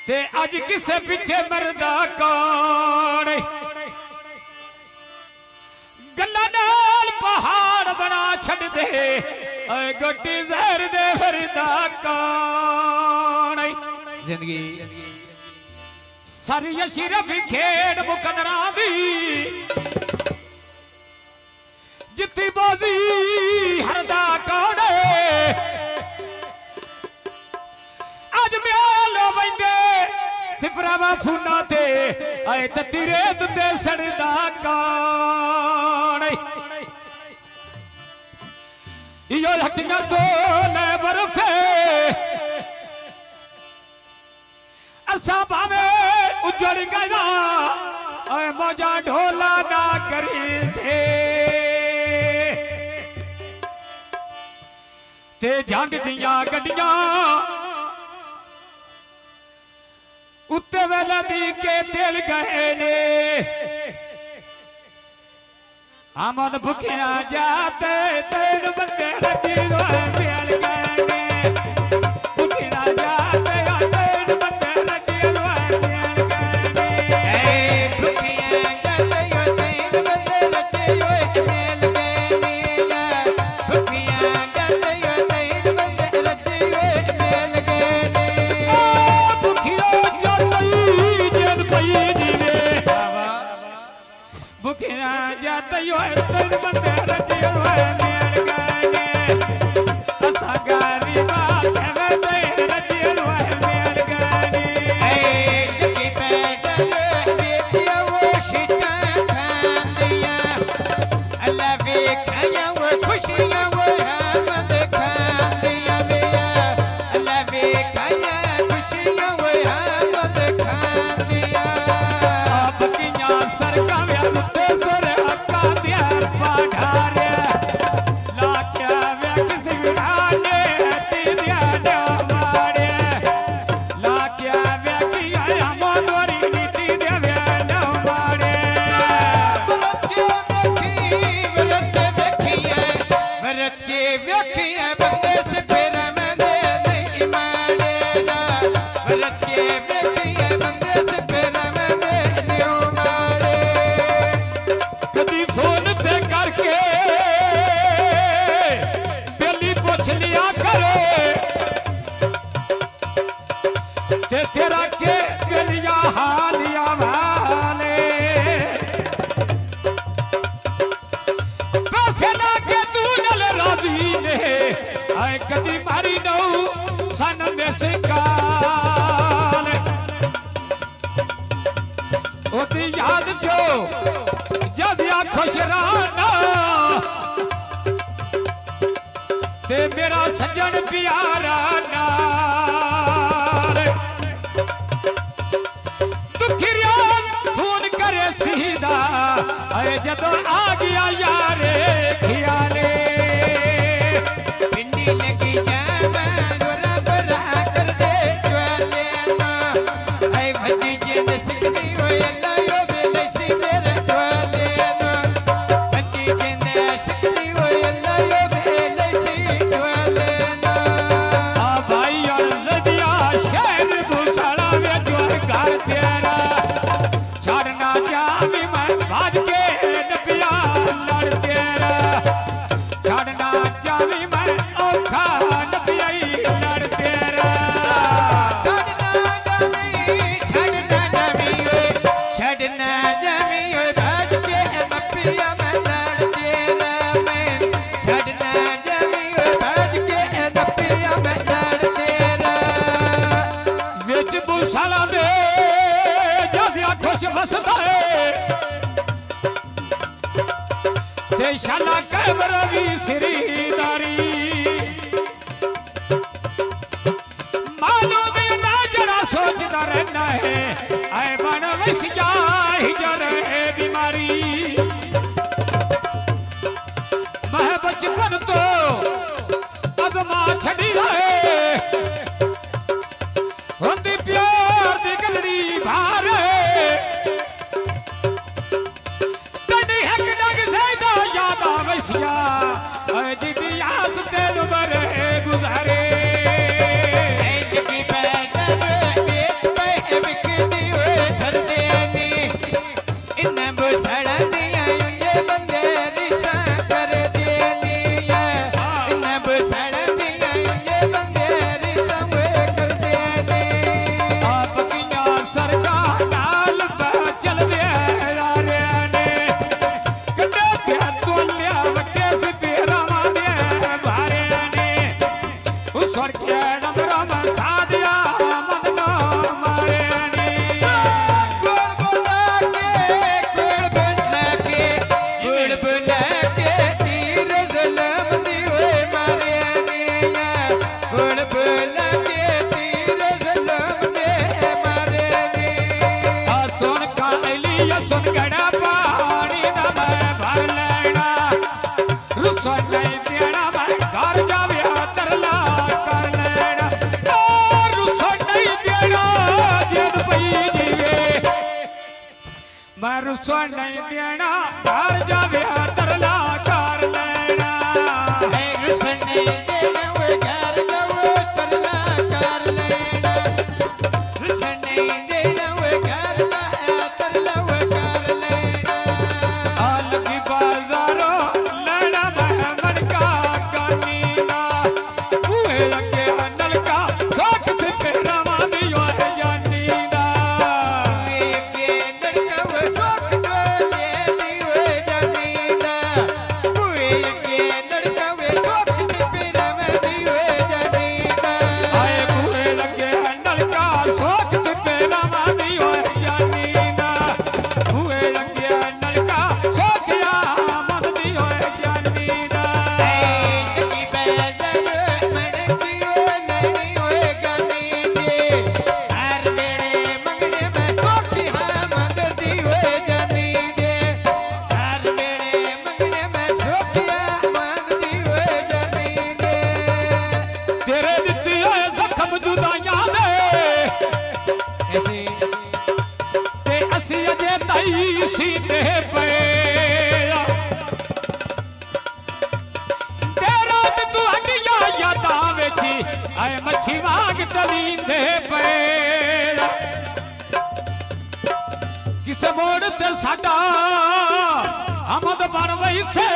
ते अज किसे पीछे मरदा कौन गल्ला नाल पहाड़ बना छड़ दे गोटी जहर दे फरदा कौन जिंदगी सारी सिर्फ खेड मुकदरा दी जित्ती बाजी हरदा कौन अज म्यालो बंदे सिफरावा फूना ते आए ततीरे दुंदे सड़दा कौन यो हटियां तो न बर्फे असा भावे उजड़ गया आए मौजा ढोला ना करी से ते जंग दियां गड्डियां उत्ते वेले दी के दिल गए ने अमन भुखिया जाते तेन बंदे रखी रोए मिल गए ने भुखिया जाते तेन बंदे रखी रोए मिल गए ने भुखिया जाते तेन बंदे रखी रोए मिल गए ने भुखिया जाते तेन बंदे रखी रोए मिल गए ने भुखिया जाते जद पई जीवे भुखिया जाते तेन बंदे रखी रोए मिल गए ने असा गरीबा सेवे तेन रखी रोए मिल गए ने जगी पैदल बेटिया वो शिटा खांदिया अल्लाह वेखया वो खुशियां वो हमद खांदिया वेया अल्लाह वेखया खुशियां वो हमद खांदिया आप किया सरका व्याते सर अक्का दिया पाठारे ला क्या व्यक सिवराने ती दिया डमारे ला क्या व्यक आया मोदरी नीति दिया डमारे वरत के वेखिया बंदे से फेरा में दे नहीं मारे ना वरत के वेखिया बंदे से फेरा में दे नहीं मारे कदी फोन पे करके बेली पूछ लिया करे ते तेरा के बेलिया हालिया वाले पैसे लाके तू नल राजी ने आए कदी मारी नऊ सन में सिकाल ओदी याद जो जदिया खुशराना ते मेरा सज्जन प्यारा नाल दुखिया फोन करे सीधा आए जदों आ गया यारे खियाले पिंडी लगी जावा नोरा बरा कर दे ज्वाले ना आई भजी जिंद सिकदी हो अल्लाह यो बेले सी मेरे ज्वाले ना भजी जिंद सिकदी हो अल्लाह यो बेले सी ज्वाले ना आ भाई और जदिया शहर भूसाड़ा में जो घर तेरा छड़ना जावी मैं भाज के नबिया लड़ तेरा छड़ना जावी मैं औखा नबिया लड़ तेरा छड़ना जावी ओए भाज के नबिया मैं लड़ तेरा मैं छड़ना जावी ओए भाज के नबिया मैं लड़ तेरा विच भूसाड़ा दे जदिया खुश वसदा ते शाला कैमर भी श्रीदारी मालूम ना जरा सोचदा रहना है आए बन वसिया हिजर बीमारी मैं बचपन तो अजमा छड़ी रहे होंदी प्यार दी गलड़ी भार तनी हक डग सैदा याद आवसिया जिदी आस तेल बरे गुजारे जगी पैदल बेच पे मारू सो नहीं देना घर जावे तरला कर लेना रुसो नहीं देना वो घर जाओ तरला कर लेना रुसो नहीं देना वो घर जाओ तरला वो कर लेना हाल की बाजारो लेना मन का कानीना बुए लगे नल का सोख से पेरावा दियो है जानीना के लड़का वो शौक जो ले दियो जानीदा बुए के लड़का वो शौक से पेरा में दियो जानीदा आए बुए लगे नल का सोख से पेरावा दियो है जानीना बुए लगे नल का सोख या मत दियो है जानीना की बेजर मन दियो नहीं होए गानी दे हर वेले मंगने में सोखी हाँ मद दियो जानी दे हर वेले मंगने में सोखी हाँ मद दियो जानी दे तेरे दित्ती है जख्म जुदाइयां दे ऐसे ते असी अजे ताई सीते पे तेरा ते तू हड्डियां यादां विच आए मच्छी वांग तलींदे पे किसे मोड़ ते साडा आमद बन वही से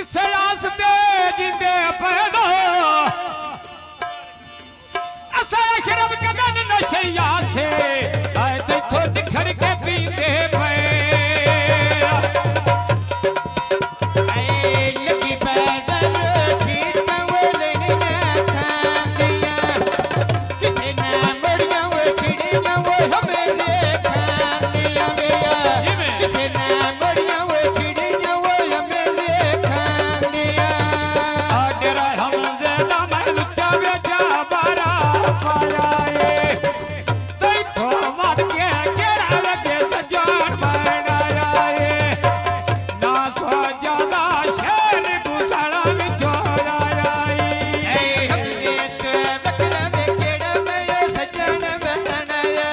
इसे आस ते जिंदे पैदा असा शरब कदन नशैया से आए तेथों दिखड़ के पींदे पे लगी बेजर छीटा वो लेने था दिया किसे ना मड़िया वो छिड़िया वो हमें देखा दिया भैया किसे ना मड़िया वो छिड़िया वो हमें देखा दिया आडरा हम ज़्यादा मैं लुच्चा बेचा बारा पाया ए तेथों मत के केड़ा लगे सजान बनाया ए ना सो ज्यादा शेर गुसाला विचोड़ा आई हमसे तो बकरा बेकेड़ा मैं सजन बनाया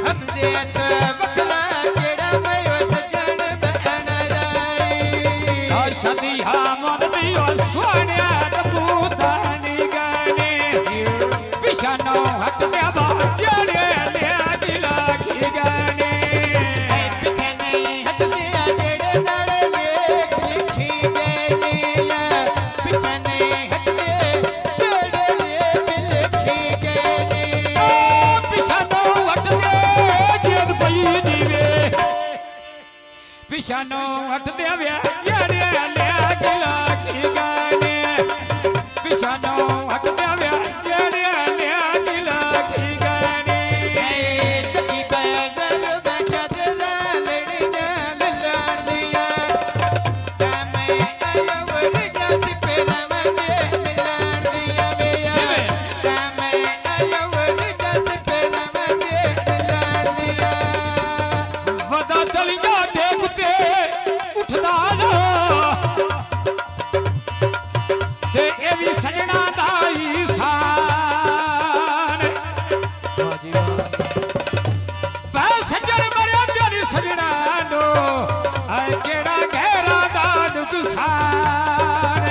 हमसे तो बकरा केड़ा मैं सजन बनाया सदी हामद दियो सोनिया दबूतानी गाने पिछानो हट गया बाजरे ले दिला की गाने पीछे नहीं हट दिया जेड़े नाले लेख लिखी गई पीछे नहीं हट दे जेड़े लेख लिखी गई पिछानो हट दे जेद पई दीवे पिछानो हट दे वे जरे ले दिला की गाने पिछानो हट दे वे जरे ले दिला की गाने तकी बेजर में चदरा लेने मिलान दिया मैं आया वो जस पेरा में मिलान दिया भैया मैं आया वो जस पेरा में मिलान दिया वदा तलिया देखते उठदा ना ते ए भी सजना दा ईसान पै सजन मरे प्यारी सजना नो आए केड़ा गहरा दा नुकसान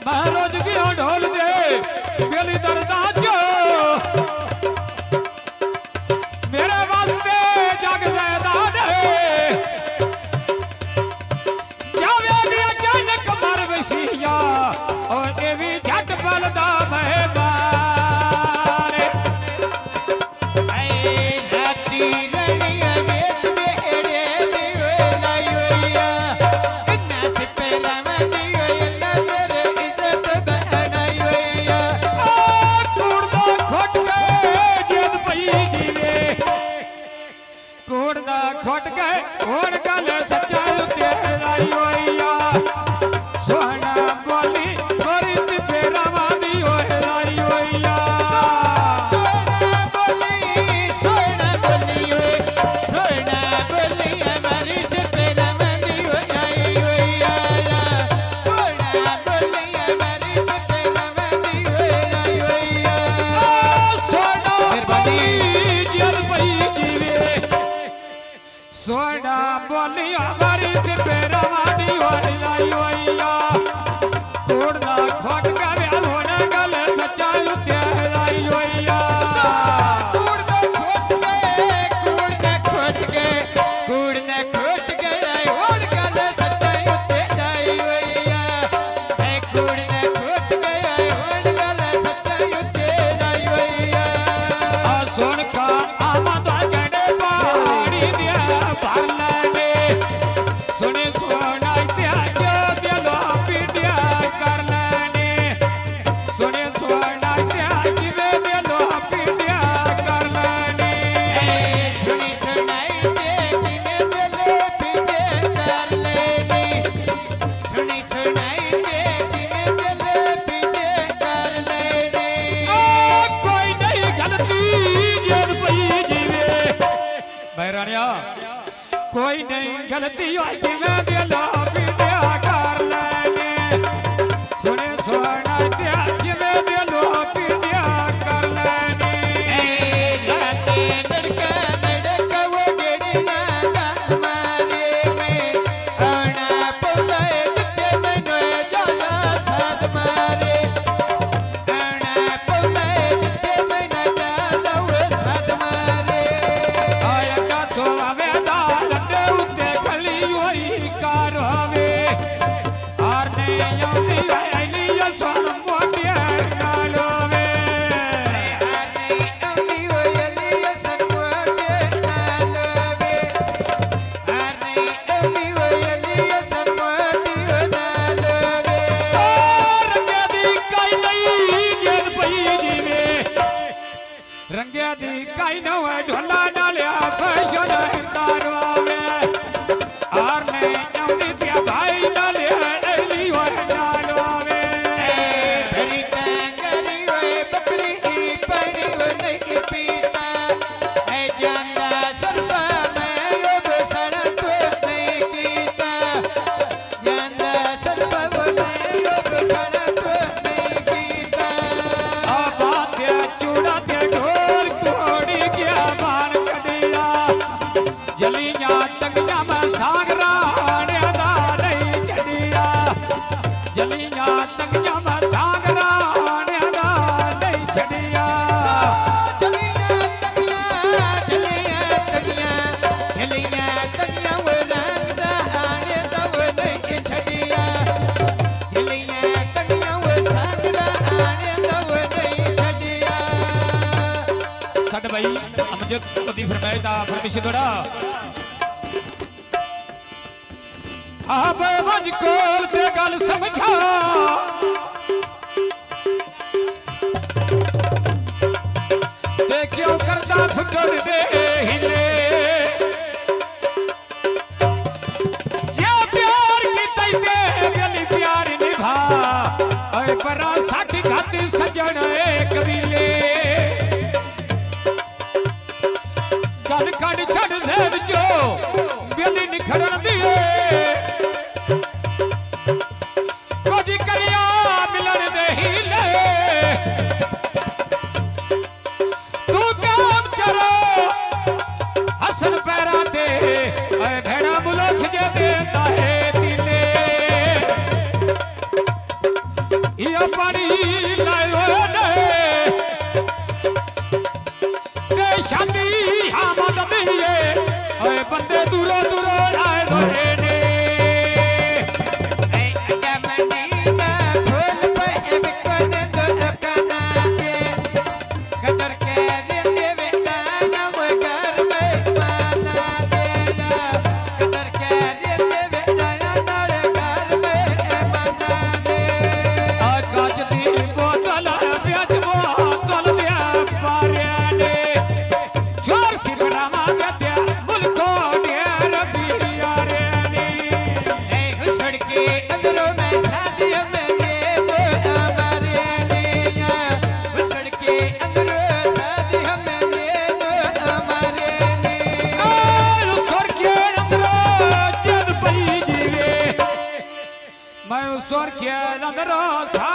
महरोज गयो ढोल दे बेली दर्दा चो मेरे वास्ते जग ज़ैदा दे जावे भी अचानक मर वसीया और ये भी झट पलदा मेहमान राती रनिया बेच बेड़े दियो लायोया इन्ना से पेरा में दियो अल्लाह तेरे इज्जत बनायोया कूड़दा खोट गए जेद पई दीवे कूड़दा खोट गए होड़ गल सच्चा उत्ते लाई होइया सोहना बोली गोरी सी फेरा वादी होए लाई होइया सोना बोली हमारी से पेरा में दियो आई होया सोना बोली हमारी से पेरा में दियो आई होया वाली हमारी से पेरा वाली वाली लाई वैया कूड़ ना खोट का ब्याह होने गले सच्चा युत्या लाई वैया कूड़ ने खोट के होड़ गल सच्चाई उते जाई वैया कूड़ ने खोट के होड़ गल सच्चाई उते जाई वैया सुन का आमद गड़े पहाड़ी दिया भर लेने सुने सुना त्याग दिलो पीडिया कर लेने सुने सुना त्याग में दिलो पीडिया कर लेने सुनी सुनाई दे किने दिल पीड़े कर लेनी सुनी सुनाई दे किने दिल पीड़े कर लेनी कोई नहीं गलती जेल पई जीवे बैरानिया कोई नहीं गलती होई कि मैं दिलो पीडिया कर लेने सुने सुना त्याग में दिलो पीडिया कर लेने राते नड़का वो गेड़ी ना हमारे में आना पौधा जिते मैंने जाना साथ मारे आना पौधा जिते मैंने जाना वो साथ मारे आया सोवे दाल दे उते खली होई कार हवे आर ने यौनी आईली यो सोन मोटिया नालोवे आने अम्मी वो यली सनमोटे नालवे आने अम्मी वो यली सनमोटी नालवे रंगे दी काई नहीं जेल पई जीवे रंगे दी काई न होए ढोला नालिया फैशन तारवावे आर ने यौनी त्या भाई नालिया एली होए नालोवे धरी कांगरी वे बकरी पड़ी वो नहीं पीता है जानदा सरफा मैं यो बसड़ तो नहीं कीता जानदा सरफा वो मैं यो बसड़ तो नहीं कीता बात्या चूड़ा ते ढोल कोड़ी क्या बान चढ़िया जलियां टंगियां में सागरा ने दा नहीं चढ़िया जलियां टंगियां में सागरा ने दा नहीं चढ़िया चलिया तगिया वो रंगदा आने दा वो नहीं छड़िया चलिया तगिया वो सागरा आने दा वो नहीं छड़िया सट भाई अमजद कदी फरमायदा फरमिश दोड़ा आप वज कोल ते गल समझा ते क्यों करदा फुटड़ दे हिले जे प्यार की तैते गली प्यार निभा ओए परा साथी घाती सजण कबीले गल कड़ छड़ दे विचो बेली निखड़न दिए कुछ करिया मिलन दे हीले तू काम चरो हसन पैरा ते ऐ भेड़ा मुलख जे देता है दिले यो पानी लायो ने ते शादी हमद दिए ओए बंदे दूरो दूरो आए रोए ने अड्डा मदीना फूल पे बिकन दो अपना के कदर के रे बेटा नम घर में माना देना कदर के रे बेटा नाल घर में माना दे काच दी बोतल प्याज बोतल दिया पारिया ने जोर सिपरा मांगे त्या मुल्को डेर पिया रे नी हुसड़ के अंदरों में शादियों में ये वो हमारे निया हुसड़ के अंदरों शादियों में ये वो हमारे निया स्वर के अंदर जन पई जीवे मैं स्वर के अंदर सा